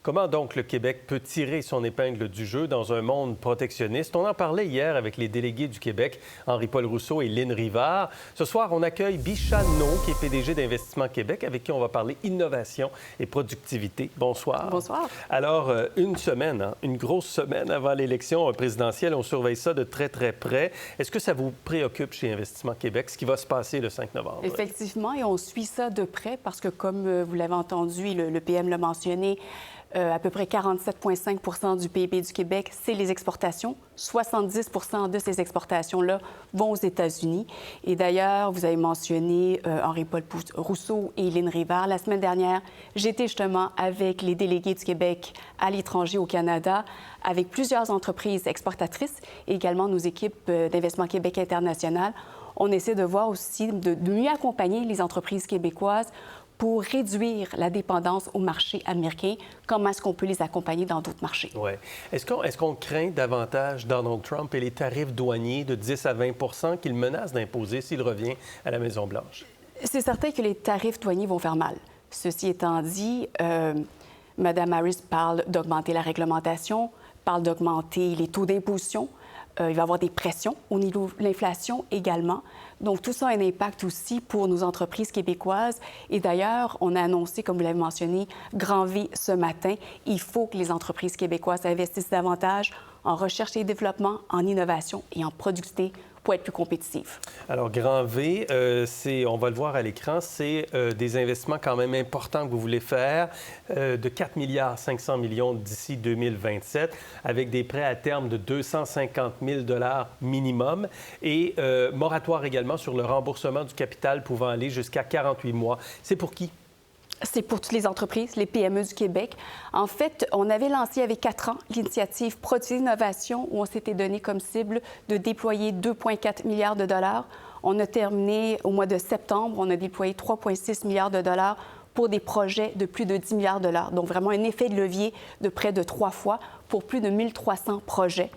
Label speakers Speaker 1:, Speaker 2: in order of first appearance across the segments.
Speaker 1: Comment donc le Québec peut tirer son épingle du jeu dans un monde protectionniste? On en parlait hier avec les délégués du Québec, Henri-Paul Rousseau et Lynne Rivard. Ce soir, on accueille Bisha No, qui est PDG d'Investissement Québec, avec qui on va parler innovation et productivité. Bonsoir.
Speaker 2: Bonsoir.
Speaker 1: Alors, une semaine, une grosse semaine avant l'élection présidentielle, on surveille ça de très, très près. Est-ce que ça vous préoccupe chez Investissement Québec, ce qui va se passer le 5 novembre?
Speaker 2: Effectivement, et on suit ça de près parce que, comme vous l'avez entendu, le PM l'a mentionné, à peu près 47,5 du PIB du Québec, c'est les exportations. 70 de ces exportations-là vont aux États-Unis. Et d'ailleurs, vous avez mentionné Henri-Paul Rousseau et Lynne Rivard. La semaine dernière, j'étais justement avec les délégués du Québec à l'étranger au Canada, avec plusieurs entreprises exportatrices et également nos équipes d'Investissement Québec International. On essaie de voir aussi de mieux accompagner les entreprises québécoises pour réduire la dépendance au marché américain. Comment est-ce qu'on peut les accompagner dans d'autres marchés?
Speaker 1: Oui. Est-ce qu'on craint davantage Donald Trump et les tarifs douaniers de 10 à 20 qu'il menace d'imposer s'il revient à la Maison-Blanche?
Speaker 2: C'est certain que les tarifs douaniers vont faire mal. Ceci étant dit, Mme Harris parle d'augmenter la réglementation, parle d'augmenter les taux d'imposition. Il va y avoir des pressions au niveau de l'inflation également. Donc, tout ça a un impact aussi pour nos entreprises québécoises. Et d'ailleurs, on a annoncé, comme vous l'avez mentionné, Grand V ce matin. Il faut que les entreprises québécoises investissent davantage en recherche et développement, en innovation et en productivité pour être plus compétitifs.
Speaker 1: Alors, Grand V, on va le voir à l'écran, c'est des investissements quand même importants que vous voulez faire, de 4 milliards 500 millions d'ici 2027, avec des prêts à terme de 250 000 $ minimum et moratoire également sur le remboursement du capital pouvant aller jusqu'à 48 mois. C'est pour qui?
Speaker 2: C'est pour toutes les entreprises, les PME du Québec. En fait, on avait lancé il y avait 4 ans l'initiative Produits Innovation où on s'était donné comme cible de déployer 2,4 milliards de dollars. On a terminé au mois de septembre, on a déployé 3,6 milliards de dollars pour des projets de plus de 10 milliards de dollars. Donc, vraiment un effet de levier de près de 3 fois pour plus de 1300 projets.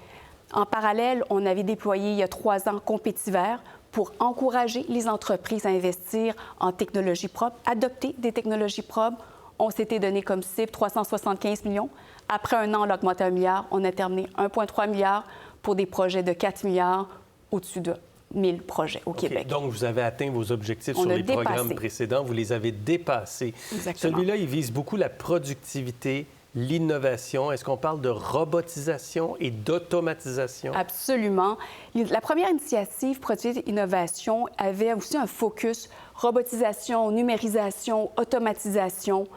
Speaker 2: En parallèle, on avait déployé il y a 3 ans Compétiver pour encourager les entreprises à investir en technologies propres, adopter des technologies propres. On s'était donné comme cible 375 millions. Après un an, on l'a augmenté à 1 milliard. On a terminé 1,3 milliard pour des projets de 4 milliards au-dessus de 1000 projets au Québec.
Speaker 1: Donc, vous avez atteint vos objectifs sur les programmes précédents. Vous les avez dépassés.
Speaker 2: Exactement.
Speaker 1: Celui-là, il vise beaucoup la productivité, l'innovation. Est-ce qu'on parle de robotisation et d'automatisation?
Speaker 2: Absolument. La première initiative Produits Innovation avait aussi un focus robotisation, numérisation, automatisation,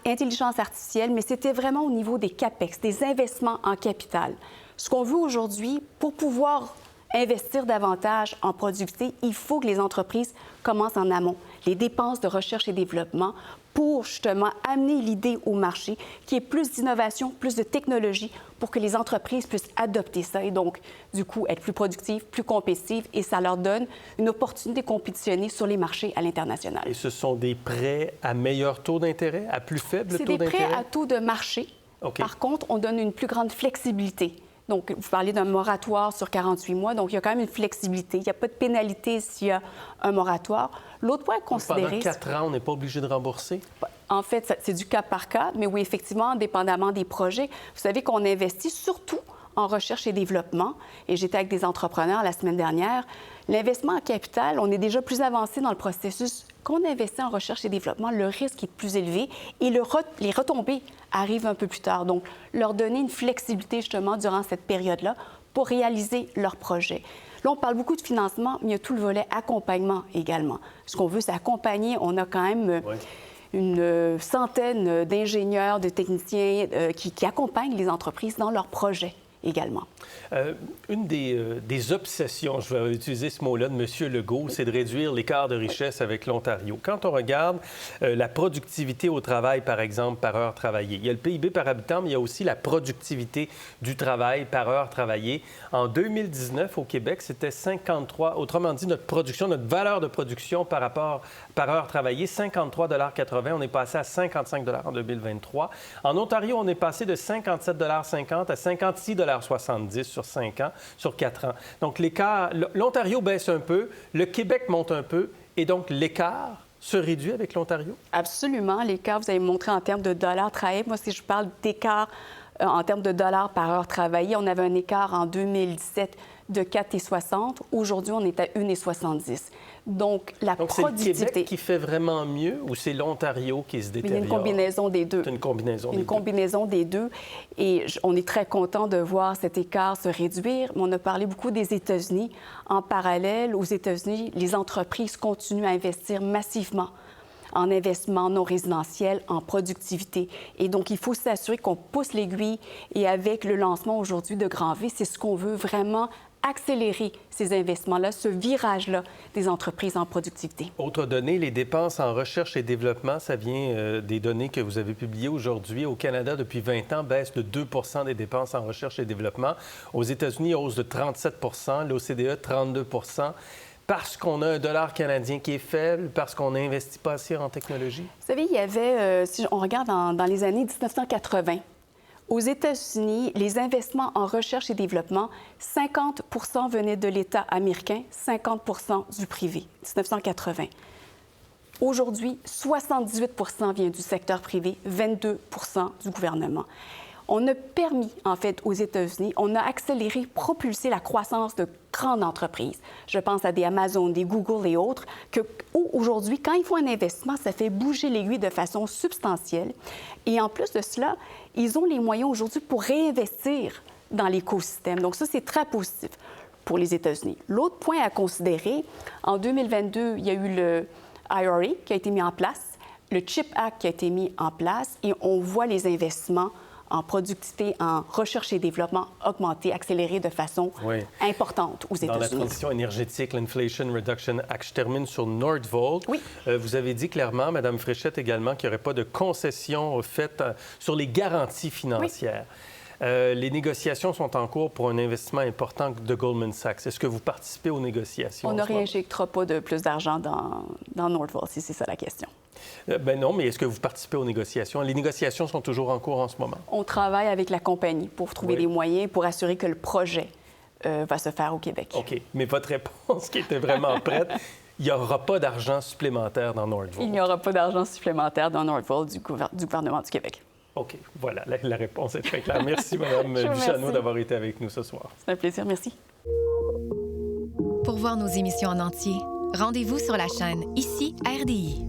Speaker 2: intelligence artificielle, mais c'était vraiment au niveau des CAPEX, des investissements en capital. Ce qu'on veut aujourd'hui, pour pouvoir investir davantage en productivité, il faut que les entreprises commencent en amont. Les dépenses de recherche et développement pour justement amener l'idée au marché, qui est plus d'innovation, plus de technologie, pour que les entreprises puissent adopter ça et donc, du coup, être plus productives, plus compétitives et ça leur donne une opportunité de compétitionner sur les marchés à l'international.
Speaker 1: Et ce sont des prêts à meilleur taux d'intérêt, à plus faible taux d'intérêt?
Speaker 2: C'est des prêts à taux de marché.
Speaker 1: Okay.
Speaker 2: Par contre, on donne une plus grande flexibilité. Donc, vous parlez d'un moratoire sur 48 mois, donc il y a quand même une flexibilité. Il n'y a pas de pénalité s'il y a un moratoire. L'autre point à considérer...
Speaker 1: Pendant 4 ans, on n'est pas obligé de rembourser?
Speaker 2: En fait, c'est du cas par cas, mais oui, effectivement, dépendamment des projets. Vous savez qu'on investit surtout en recherche et développement, et j'étais avec des entrepreneurs la semaine dernière. L'investissement en capital, on est déjà plus avancé dans le processus. Quand on investit en recherche et développement, le risque est plus élevé et les retombées arrivent un peu plus tard. Donc, leur donner une flexibilité justement durant cette période-là pour réaliser leurs projets. Là, on parle beaucoup de financement, mais il y a tout le volet accompagnement également. Ce qu'on veut, c'est accompagner. On a quand même... une centaine d'ingénieurs, de techniciens qui accompagnent les entreprises dans leurs projets également.
Speaker 1: Une des obsessions, je vais utiliser ce mot-là, de M. Legault, c'est de réduire l'écart de richesse avec l'Ontario. Quand on regarde la productivité au travail, par exemple, par heure travaillée, il y a le PIB par habitant, mais il y a aussi la productivité du travail par heure travaillée. En 2019, au Québec, c'était 53, autrement dit, notre production, notre valeur de production par heure travaillée, 53,80 $. On est passé à 55 $ en 2023. En Ontario, on est passé de 57,50 $ à 56,70 $ sur 5 ans, sur 4 ans. Donc, l'écart, l'Ontario baisse un peu, le Québec monte un peu, et donc l'écart se réduit avec l'Ontario?
Speaker 2: Absolument. L'écart, vous avez montré en termes de dollars travaillés. Moi, si je parle d'écart en termes de dollars par heure travaillée, on avait un écart en 2017 de 4,60. Aujourd'hui, on est à 1,70. Donc, la productivité...
Speaker 1: c'est le Québec qui fait vraiment mieux ou c'est l'Ontario qui se détériore?
Speaker 2: Il y a une combinaison des deux.
Speaker 1: C'est une combinaison des deux.
Speaker 2: Une combinaison des deux. Et on est très content de voir cet écart se réduire. On a parlé beaucoup des États-Unis. En parallèle, aux États-Unis, les entreprises continuent à investir massivement en investissement non résidentiel, en productivité. Et donc, il faut s'assurer qu'on pousse l'aiguille. Et avec le lancement aujourd'hui de Grand V, c'est ce qu'on veut vraiment accélérer ces investissements-là, ce virage-là des entreprises en productivité.
Speaker 1: Autre donnée, les dépenses en recherche et développement, ça vient des données que vous avez publiées aujourd'hui. Au Canada, depuis 20 ans, baisse de 2 des dépenses en recherche et développement. Aux États-Unis, hausse de 37 l'OCDE, 32 parce qu'on a un dollar canadien qui est faible, parce qu'on n'investit pas assez en technologie?
Speaker 2: Vous savez, il y avait, si on regarde dans les années 1980, aux États-Unis, les investissements en recherche et développement, 50 venaient de l'État américain, 50 du privé, 1980. Aujourd'hui, 78 vient du secteur privé, 22 du gouvernement. On a permis, en fait, aux États-Unis, on a accéléré, propulsé la croissance de grandes entreprises. Je pense à des Amazon, des Google et autres, où aujourd'hui, quand ils font un investissement, ça fait bouger l'aiguille de façon substantielle. Et en plus de cela, ils ont les moyens aujourd'hui pour réinvestir dans l'écosystème. Donc ça, c'est très positif pour les États-Unis. L'autre point à considérer, en 2022, il y a eu le IRA qui a été mis en place, le CHIP Act qui a été mis en place, et on voit les investissements en productivité, en recherche et développement augmenter, accélérer de façon importante aux États-Unis.
Speaker 1: Dans la transition énergétique, l'Inflation Reduction Act, je termine sur Nordvolt.
Speaker 2: Oui.
Speaker 1: Vous avez dit clairement, Mme Fréchette également, qu'il n'y aurait pas de concessions faites sur les garanties financières. Oui. Les négociations sont en cours pour un investissement important de Goldman Sachs. Est-ce que vous participez aux négociations?
Speaker 2: On ne réinjectera pas de plus d'argent dans Nordvolt, si c'est ça la question.
Speaker 1: Ben non, mais est-ce que vous participez aux négociations? Les négociations sont toujours en cours en ce moment.
Speaker 2: On travaille avec la compagnie pour trouver des moyens pour assurer que le projet va se faire au Québec.
Speaker 1: OK. Mais votre réponse qui était vraiment prête, il n'y aura pas d'argent supplémentaire dans Nordvolt.
Speaker 2: Il n'y aura pas d'argent supplémentaire dans Nordvolt du gouvernement du Québec.
Speaker 1: OK. Voilà, la réponse est très claire. Merci, Mme Buchano, d'avoir été avec nous ce soir.
Speaker 2: C'est un plaisir. Merci.
Speaker 3: Pour voir nos émissions en entier, rendez-vous sur la chaîne ICI RDI.